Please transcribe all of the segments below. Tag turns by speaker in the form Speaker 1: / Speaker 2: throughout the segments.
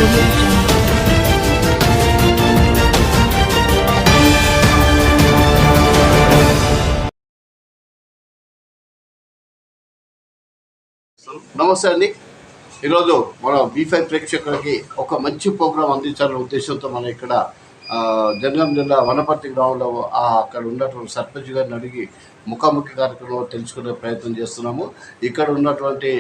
Speaker 1: నమస్తే అండి. ఈరోజు మన B5 ప్రేక్షకులకి ఒక మంచి ప్రోగ్రాం అందించాలనే ఉద్దేశంతో మనం ఇక్కడ జనగాం జిల్లా వనపర్తి గ్రామంలో అక్కడ ఉన్నటువంటి సర్పంచ్ గారిని అడిగి ముఖాముఖి కార్యక్రమంలో తెలుసుకునే ప్రయత్నం చేస్తున్నాము. ఇక్కడ ఉన్నటువంటి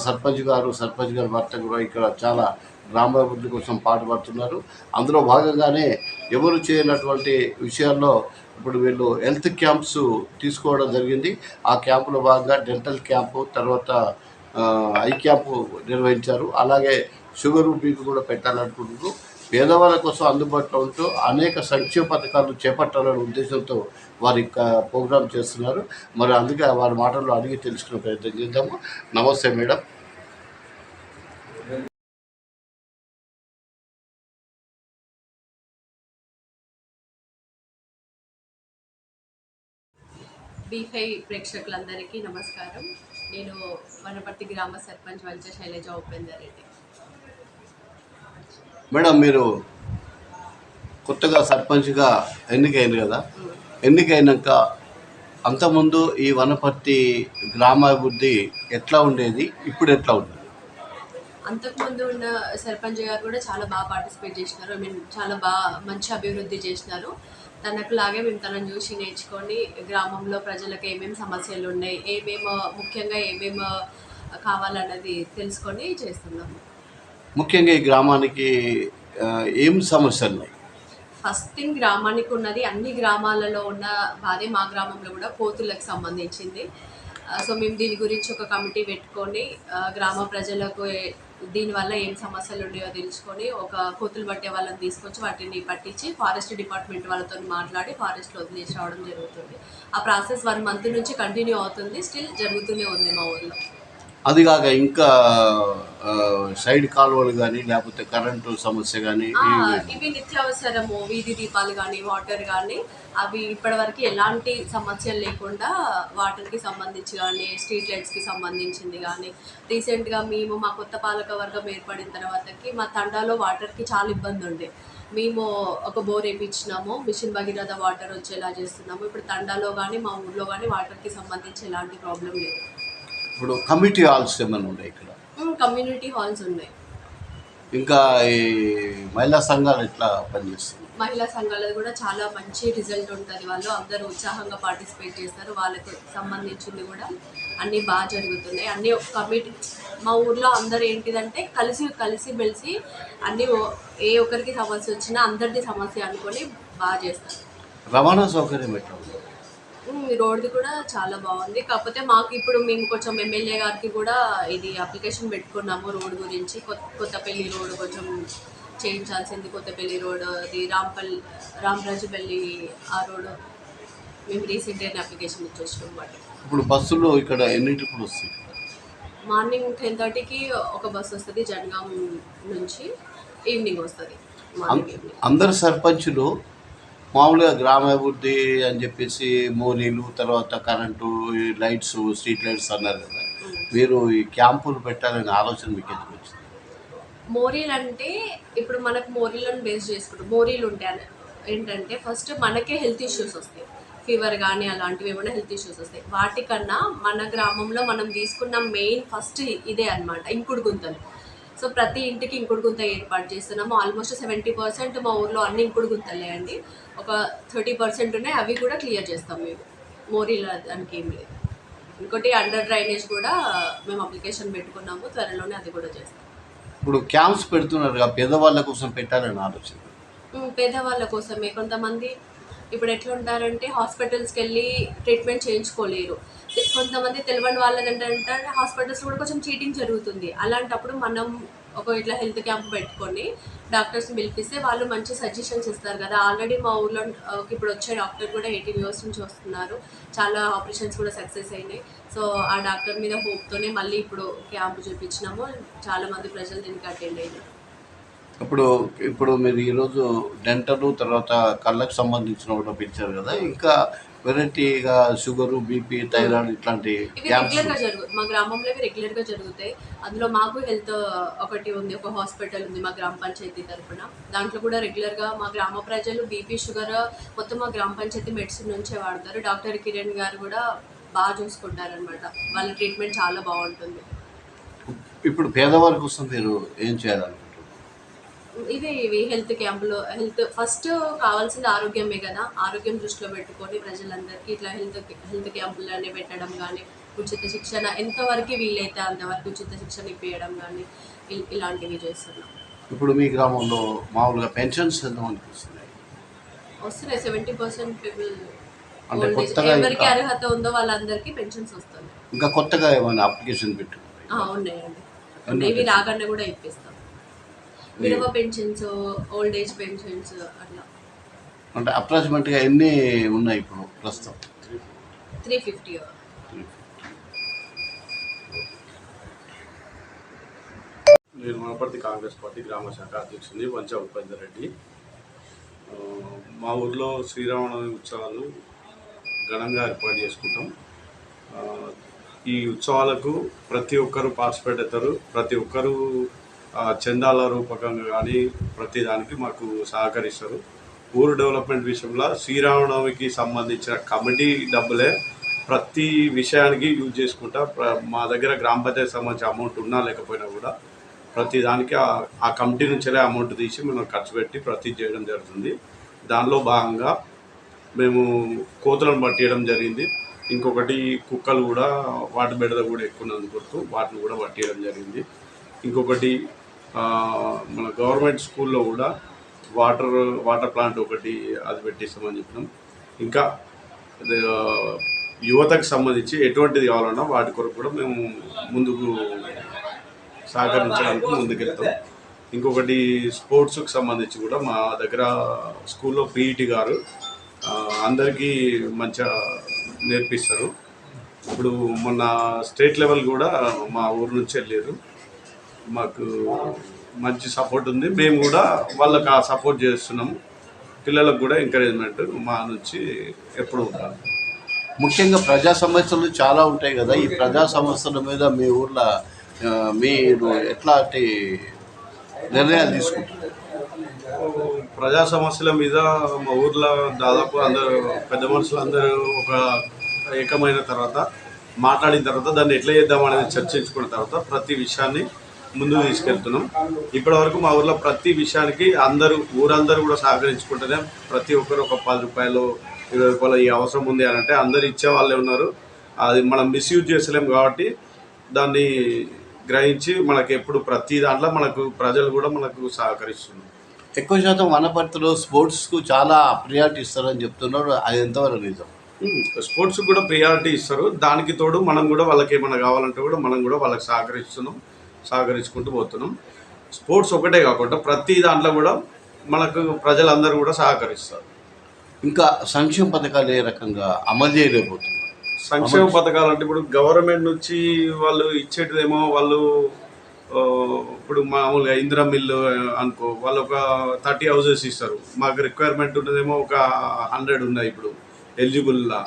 Speaker 1: సర్పంచ్ గారి భర్త కూడా ఇక్కడ చాలా గ్రామాభివృద్ధి కోసం పాటుపడుతున్నారు. అందులో భాగంగానే ఎవరు చేయనటువంటి విషయాల్లో ఇప్పుడు వీళ్ళు హెల్త్ క్యాంప్స్ తీసుకోవడం జరిగింది. ఆ క్యాంపులో భాగంగా డెంటల్ క్యాంపు, తర్వాత ఐ క్యాంపు నిర్వహించారు. అలాగే షుగర్ బీపీ కూడా పెట్టాలనుకుంటున్నారు. పేదవాళ్ళ కోసం అందుబాటులో ఉంటూ అనేక సంక్షేమ పథకాలు చేపట్టాలనే ఉద్దేశంతో వారి ప్రోగ్రాం చేస్తున్నారు. మరి అందుకే వారి మాటల్లో అడిగి తెలుసుకునే ప్రయత్నం చేద్దాము. నమస్తే మేడం.
Speaker 2: B5 ప్రేక్షకులందరికీ నమస్కారం. నేను వనపర్తి గ్రామ సర్పంచ్ వంచ శైలజ ఉపేందర్ రెడ్డి.
Speaker 1: మేడం, మీరు కొత్తగా సర్పంచ్గా ఎన్నికైంది కదా, ఎన్నికైనాక అంతకుముందు ఈ వనపర్తి గ్రామాభివృద్ధి ఎట్లా ఉండేది, ఇప్పుడు ఎట్లా ఉంది?
Speaker 2: అంతకుముందు ఉన్న సర్పంచ్ గారు కూడా చాలా బాగా పార్టిసిపేట్ చేసినారు. చాలా బాగా మంచి అభివృద్ధి చేసినారు. తనకు లాగే మేము తనను చూసి నేర్చుకొని గ్రామంలో ప్రజలకు ఏమేమి సమస్యలు ఉన్నాయి, ముఖ్యంగా ఏమేమి కావాలన్నది తెలుసుకొని చేస్తున్నాము.
Speaker 1: ముఖ్యంగా ఈ గ్రామానికి ఏం సమస్యలు ఉన్నాయి?
Speaker 2: ఫస్ట్ థింగ్, గ్రామానికి ఉన్నది అన్ని గ్రామాలలో ఉన్న బాధే మా గ్రామంలో కూడా కోతులకు సంబంధించింది. సో మేము దీని గురించి ఒక కమిటీ పెట్టుకొని గ్రామ ప్రజలకు దీనివల్ల ఏం సమస్యలు ఉన్నాయో తెలుసుకొని ఒక కోతులు పట్టే వాళ్ళని తీసుకొచ్చి వాటిని పట్టించి ఫారెస్ట్ డిపార్ట్మెంట్ వాళ్ళతో మాట్లాడి ఫారెస్ట్లో వదిలేసి రావడం జరుగుతుంది. ఆ ప్రాసెస్ 1 month నుంచి కంటిన్యూ అవుతుంది. స్టిల్ జరుగుతూనే ఉంది మా ఊళ్ళో.
Speaker 1: అది కాక ఇంకా సైడ్ కాలువలు కానీ లేకపోతే కరెంటు సమస్య కానీ
Speaker 2: ఇవి నిత్యావసరము, వీధి దీపాలు కానీ వాటర్ కానీ అవి ఇప్పటివరకు ఎలాంటి సమస్యలు లేకుండా వాటర్కి సంబంధించి కానీ స్ట్రీట్ లైట్స్కి సంబంధించింది కానీ రీసెంట్గా మేము మా కొత్త పాలక వర్గం ఏర్పడిన తర్వాతకి మా తండాలో వాటర్కి చాలా ఇబ్బంది ఉండే. మేము ఒక బోర్ వేయించినాము, మిషన్ భగీరథ వాటర్ వచ్చేలా చేస్తున్నాము. ఇప్పుడు తండాలో కానీ మా ఊళ్ళో కానీ వాటర్కి సంబంధించి ఎలాంటి ప్రాబ్లం లేదు.
Speaker 1: ఇప్పుడు కమ్యూనిటీ హాల్స్ ఏమైనా ఉన్నాయి ఇక్కడ?
Speaker 2: కమ్యూనిటీ హాల్స్ ఉన్నాయి.
Speaker 1: ఇంకా ఈ మహిళా సంఘాలు ఎట్లా పనిచేస్తుంది?
Speaker 2: మహిళా సంఘాలది కూడా చాలా మంచి రిజల్ట్ ఉంటుంది. వాళ్ళు అందరూ ఉత్సాహంగా పార్టిసిపేట్ చేస్తారు. వాళ్ళకు సంబంధించింది కూడా అన్నీ బాగా జరుగుతున్నాయి. అన్నీ కమిటీ మా ఊర్లో అందరూ ఏంటిదంటే కలిసి మెలిసి అన్నీ ఏ ఒక్కరికి సమస్య వచ్చినా అందరిది సమస్య అనుకొని బాగా చేస్తారు.
Speaker 1: రవాణా సౌకర్యం ఎట్లా ఉంది?
Speaker 2: రోడ్ది కూడా చాలా బాగుంది. కాకపోతే మాకు ఇప్పుడు మేము కొంచెం ఎమ్మెల్యే గారికి కూడా ఇది అప్లికేషన్ పెట్టుకున్నాము రోడ్ గురించి. కొత్తపల్లి రోడ్ కొంచెం చేయించాల్సింది. కొత్తపల్లి రోడ్, అది రామరాజుపల్లి ఆ రోడ్ మేము రీసెంట్గా అప్లికేషన్ ఇచ్చేసినాం. బట్
Speaker 1: ఇప్పుడు బస్సులు ఇక్కడ ఎన్నింటికి వస్తాయి?
Speaker 2: మార్నింగ్ 10:30కి ఒక బస్సు వస్తుంది జనగాం నుంచి, ఈవినింగ్ వస్తుంది.
Speaker 1: అందరు సర్పంచులు మామూలుగా గ్రామాభివృద్ధి అని చెప్పేసి మోరీలు, తర్వాత కరెంటు, లైట్స్, స్ట్రీట్ లైట్స్ అన్నారు కదా, మీరు ఈ క్యాంపులు పెట్టాలనే ఆలోచన మీకు ఎందుకు వచ్చింది?
Speaker 2: మోరీలు అంటే ఇప్పుడు మనకు మోరీలను బేస్ చేసుకుంటాం. మోరీలు ఉంటాయి ఏంటంటే ఫస్ట్ మనకే హెల్త్ ఇష్యూస్ వస్తాయి, ఫీవర్ కానీ అలాంటివి ఏమైనా హెల్త్ ఇష్యూస్ వస్తాయి. వాటికన్నా మన గ్రామంలో మనం తీసుకున్న మెయిన్ ఫస్ట్ ఇదే అనమాట, ఇంకుడు గుంతలు. సో ప్రతి ఇంటికి ఇంకుడు గుంత ఏర్పాటు చేస్తున్నాము. ఆల్మోస్ట్ 70% మా ఊర్లో అన్ని ఇంకుడు గుంతలే అండి. ఒక 30% ఉన్నాయి, అవి కూడా క్లియర్ చేస్తాం మేము. మోరీల దానికి ఏం లేదు. ఇంకోటి అండర్ డ్రైనేజ్ కూడా మేము అప్లికేషన్ పెట్టుకున్నాము, త్వరలోనే అది కూడా చేస్తాం.
Speaker 1: ఇప్పుడు క్యాంప్స్ పెడుతున్నారు, పేదవాళ్ళ కోసం పెట్టాలని ఆలోచన.
Speaker 2: పేదవాళ్ళ కోసమే. కొంతమంది ఇప్పుడు ఎట్లా ఉంటారంటే హాస్పిటల్స్కి వెళ్ళి ట్రీట్మెంట్ చేయించుకోలేరు. కొంతమంది తెలియని వాళ్ళది ఏంటంటే హాస్పిటల్స్ కూడా కొంచెం చీటింగ్ జరుగుతుంది. అలాంటప్పుడు మనం ఇట్లా హెల్త్ క్యాంప్ పెట్టుకొని డాక్టర్స్ని పిలిపిస్తే వాళ్ళు మంచి సజెషన్స్ ఇస్తారు కదా. ఆల్రెడీ మా ఊర్లో ఇప్పుడు వచ్చే డాక్టర్ కూడా 18 years నుంచి వస్తున్నారు. చాలా ఆపరేషన్స్ కూడా సక్సెస్ అయినాయి. సో ఆ డాక్టర్ మీద హోప్తోనే మళ్ళీ ఇప్పుడు క్యాంప్ చూపించినాము. చాలామంది ప్రజలు దీనికి అటెండ్ అయినారు.
Speaker 1: ఇప్పుడు మీరు ఈరోజు డెంటల్, తర్వాత కళ్ళకు సంబంధించిన కూడా పిలిచారు కదా, ఇంకా వెరైటీగా షుగరు, బీపీ, థైరాయిడ్ ఇట్లాంటి
Speaker 2: ఇవి
Speaker 1: క్యాంప్స్?
Speaker 2: రెగ్యులర్గా జరుగుతాయి మా గ్రామంలో, ఇవి రెగ్యులర్గా జరుగుతాయి. అందులో మాకు హెల్త్ ఒకటి ఉంది, ఒక హాస్పిటల్ ఉంది మా గ్రామ పంచాయతీ తరఫున. దాంట్లో కూడా రెగ్యులర్గా మా గ్రామ ప్రజలు బీపీ, షుగర్ మొత్తం మా గ్రామ పంచాయతీ మెడిసిన్ నుంచే వాడతారు. డాక్టర్ కిరణ్ గారు కూడా బాగా చూసుకుంటారనమాట. వాళ్ళ ట్రీట్మెంట్ చాలా బాగుంటుంది.
Speaker 1: ఇప్పుడు పేదవారి కోసం మీరు ఏం చేయాలనుకుంటున్నారు?
Speaker 2: ఇవి హెల్త్ క్యాంపులో ఫస్ట్ కావాల్సింది ఆరోగ్యమే కదా. ఆరోగ్యం దృష్టిలో పెట్టుకొని ప్రజలందరికీ ఇట్లా హెల్త్ క్యాంపులనే పెట్టడం కానీ, ఉచిత శిక్షణ ఎంతవరకు వీలైతే అంతవరకు ఉచిత శిక్షణ ఇప్పించడం కానీ ఇలాంటివి చేస్తున్నాం.
Speaker 1: ఇప్పుడు మీ గ్రామంలో మామూలుగా పెన్షన్స్ ఎంతమందికి వస్తున్నాయి?
Speaker 2: వస్తున్నాయి 70% పీపుల్.
Speaker 1: అంటే కొత్తగా
Speaker 2: ఎవరికి
Speaker 1: ఇంకా
Speaker 2: అర్హత ఉందో వాళ్ళందరికీ పెన్షన్స్ వస్తున్నాయి.
Speaker 1: ఇంకా కొత్తగా ఏమైనా అప్లికేషన్ పెట్టు?
Speaker 2: ఉన్నాయండి.
Speaker 1: ఎన్ని
Speaker 2: ఇవి
Speaker 1: వచ్చేసాయి?
Speaker 2: రాకుండా కూడా ఇప్పిస్తాం. విడవ పెన్షన్స్, ఓల్డ్ ఏజ్ పెన్షన్స్ అట్లా
Speaker 1: అంటే అప్రాక్సిమేట్గా ఎన్ని ఉన్నాయి ఇప్పుడు ప్రస్తుతం?
Speaker 2: 350.
Speaker 3: నేను వనపర్తి కాంగ్రెస్ పార్టీ గ్రామ శాఖ అధ్యక్షుడిని వంచ ఉపేందర్ రెడ్డి. మా ఊర్లో శ్రీరామనవమి ఉత్సవాలు ఘనంగా ఏర్పాటు చేసుకుంటాం. ఆ, ఈ ఉత్సవాలకు ప్రతి ఒక్కరు పార్టిసిపేట్ అవుతారు. ప్రతి ఒక్కరు చందాల రూపకంగా కానీ ప్రతి దానికి మాకు సహకరిస్తారు. ఊరు డెవలప్మెంట్ విషయంలో శ్రీరామనవమికి సంబంధించిన కమిటీ డబ్బులే ప్రతి విషయానికి యూజ్ చేసుకుంటా. మా దగ్గర గ్రామ పంచాయతీ సంబంధించిన అమౌంట్ ఉన్నా లేకపోయినా కూడా ప్రతి దానికి ఆ కమిటీ నుంచే అమౌంట్ తీసి మనం ఖర్చు పెట్టి ప్రతి చేయడం జరుగుతుంది. దానిలో భాగంగా మేము కోతులను పట్టియడం జరిగింది. ఇంకొకటి కుక్కలు కూడా వాటి బెడద కూడా ఎక్కున్నందుకు వాటిని కూడా పట్టియడం జరిగింది. ఇంకొకటి మన గవర్నమెంట్ స్కూల్లో కూడా వాటర్ ప్లాంట్ ఒకటి అది పెట్టిస్తామని చెప్పినాం. ఇంకా యువతకు సంబంధించి ఎటువంటిది కావాలన్నా వాటి కొరకు కూడా మేము ముందుకు సహకరించడానికి ముందుకెళ్తాం. ఇంకొకటి స్పోర్ట్స్కి సంబంధించి కూడా మా దగ్గర స్కూల్లో పీఈటీ గారు అందరికీ మంచిగా నేర్పిస్తారు. ఇప్పుడు మొన్న స్టేట్ లెవెల్ కూడా మా ఊరు నుంచి వెళ్ళారు. మాకు మంచి సపోర్ట్ ఉంది. మేము కూడా వాళ్ళకి ఆ సపోర్ట్ చేస్తున్నాము. పిల్లలకు కూడా ఎంకరేజ్మెంట్ మా నుంచి ఎప్పుడు ఉండాలి.
Speaker 1: ముఖ్యంగా ప్రజా సమస్యలు చాలా ఉంటాయి కదా. ఈ ప్రజా సమస్యల మీద మీ ఊర్లో మీరు ఎట్లాంటి నిర్ణయాలు తీసుకుంటారు?
Speaker 3: ప్రజా సమస్యల మీద మా ఊర్లో దాదాపు అందరూ పెద్ద మనుషులు అందరూ ఒక ఏకమైన తర్వాత మాట్లాడిన తర్వాత దాన్ని ఎట్లా చేద్దాం అనేది చర్చించుకున్న తర్వాత ప్రతి విషయాన్ని ముందుకు తీసుకెళ్తున్నాం. ఇప్పటి వరకు మా ఊర్లో ప్రతి విషయానికి ఊరందరూ కూడా సహకరించుకుంటేనే ప్రతి ఒక్కరు ఒక 10 రూపాయలు 20 రూపాయలు ఈ అవసరం ఉంది అని అంటే అందరు ఇచ్చే వాళ్ళే ఉన్నారు. అది మనం మిస్యూజ్ చేసలేం కాబట్టి దాన్ని గ్రహించి మనకి ఎప్పుడు ప్రతి దాంట్లో మనకు ప్రజలు కూడా మనకు సహకరిస్తున్నారు.
Speaker 1: ఎక్కువ శాతం వనపర్తిలో స్పోర్ట్స్కు చాలా ప్రియారిటీ ఇస్తారని చెప్తున్నారు. అది ఎంతవరకు నిజం?
Speaker 3: స్పోర్ట్స్కి కూడా ప్రియారిటీ ఇస్తారు. దానికి తోడు మనం కూడా వాళ్ళకి ఏమైనా కావాలంటే కూడా మనం కూడా వాళ్ళకి సహకరించుకుంటూ పోతున్నాం. స్పోర్ట్స్ ఒకటే కాకుండా ప్రతి దాంట్లో కూడా మనకు ప్రజలందరూ కూడా సహకరిస్తారు.
Speaker 1: ఇంకా సంక్షేమ పథకాలు ఏ రకంగా అమలు చేయలేకపోతున్నారు?
Speaker 3: సంక్షేమ పథకాలు అంటే ఇప్పుడు గవర్నమెంట్ నుంచి వాళ్ళు ఇచ్చేటిదేమో వాళ్ళు ఇప్పుడు మామూలుగా ఇందిరా మిల్లు అనుకో వాళ్ళు ఒక 30 హౌసెస్ ఇస్తారు. మాకు రిక్వైర్మెంట్ ఉన్నదేమో ఒక 100 ఉన్నాయి. ఇప్పుడు ఎలిజిబుల్లా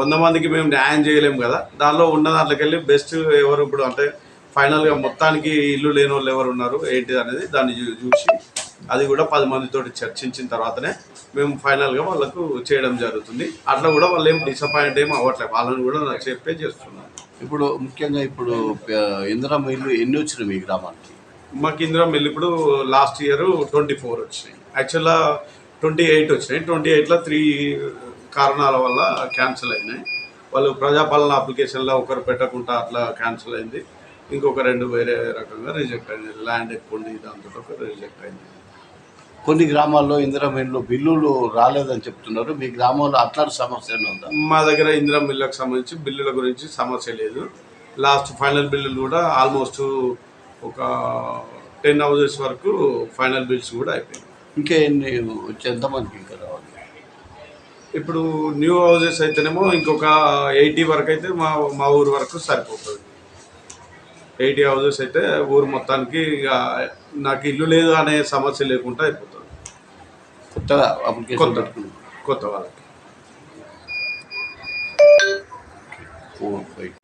Speaker 3: 100 మందికి మేము న్యాయం చేయలేము కదా. దానిలో ఉన్న దాంట్లోకి వెళ్ళి బెస్ట్ ఎవరు ఇప్పుడు అంటే ఫైనల్గా మొత్తానికి ఇల్లు లేని వాళ్ళు ఎవరు ఉన్నారు ఏంటిది అనేది దాన్ని చూసి అది కూడా 10 మందితోటి చర్చించిన తర్వాతనే మేము ఫైనల్గా వాళ్ళకు చేయడం జరుగుతుంది. అట్లా కూడా వాళ్ళు ఏం డిసప్పాయింట్ ఏం అవ్వట్లేదు. వాళ్ళని కూడా నాకు చెప్పే చేస్తున్నాను.
Speaker 1: ఇప్పుడు ముఖ్యంగా ఇప్పుడు ఇందిరమ్మ ఇల్లు ఎన్ని వచ్చినాయి మీ గ్రామానికి?
Speaker 3: మాకు ఇందిరమ్మ ఇల్లు ఇప్పుడు లాస్ట్ ఇయర్ 24 వచ్చినాయి. యాక్చువల్గా 28 వచ్చినాయి. 28లో 3 కారణాల వల్ల క్యాన్సిల్ అయినాయి. వాళ్ళు ప్రజాపాలన అప్లికేషన్లో ఒకరు పెట్టకుండా అట్లా క్యాన్సిల్ అయింది. ఇంకొక 2 వేరే రకంగా రిజెక్ట్ అయింది. ల్యాండ్ ఎక్కువ ఉంది దాంతో ఒక రిజెక్ట్ అయింది.
Speaker 1: కొన్ని గ్రామాల్లో ఇందిరమ్మ ఇల్లు బిల్లులు రాలేదని చెప్తున్నారు. మీ గ్రామంలో అట్లాంటి సమస్య ఉందా?
Speaker 3: మా దగ్గర ఇందిరమ్మ ఇళ్ళకి సంబంధించి బిల్లుల గురించి సమస్య లేదు. లాస్ట్ ఫైనల్ బిల్లులు కూడా ఆల్మోస్ట్ ఒక 10 హౌసెస్ వరకు ఫైనల్ బిల్స్ కూడా అయిపోయాయి.
Speaker 1: ఇంకా ఎన్ని వచ్చి ఎంతమందికి ఇంకా రావాలి?
Speaker 3: ఇప్పుడు న్యూ హౌసెస్ అయితేనేమో ఇంకొక 80 వరకు అయితే మా ఊరు వరకు సరిపోతుంది. 80 హౌసెస్ అయితే ఊరు మొత్తానికి ఇక నాకు ఇల్లు లేదు అనే సమస్య లేకుండా అయిపోతుంది
Speaker 1: కొత్తగా అప్లికేషన్ పెట్టుకున్నాం
Speaker 3: కొత్త వాళ్ళకి.
Speaker 1: రైట్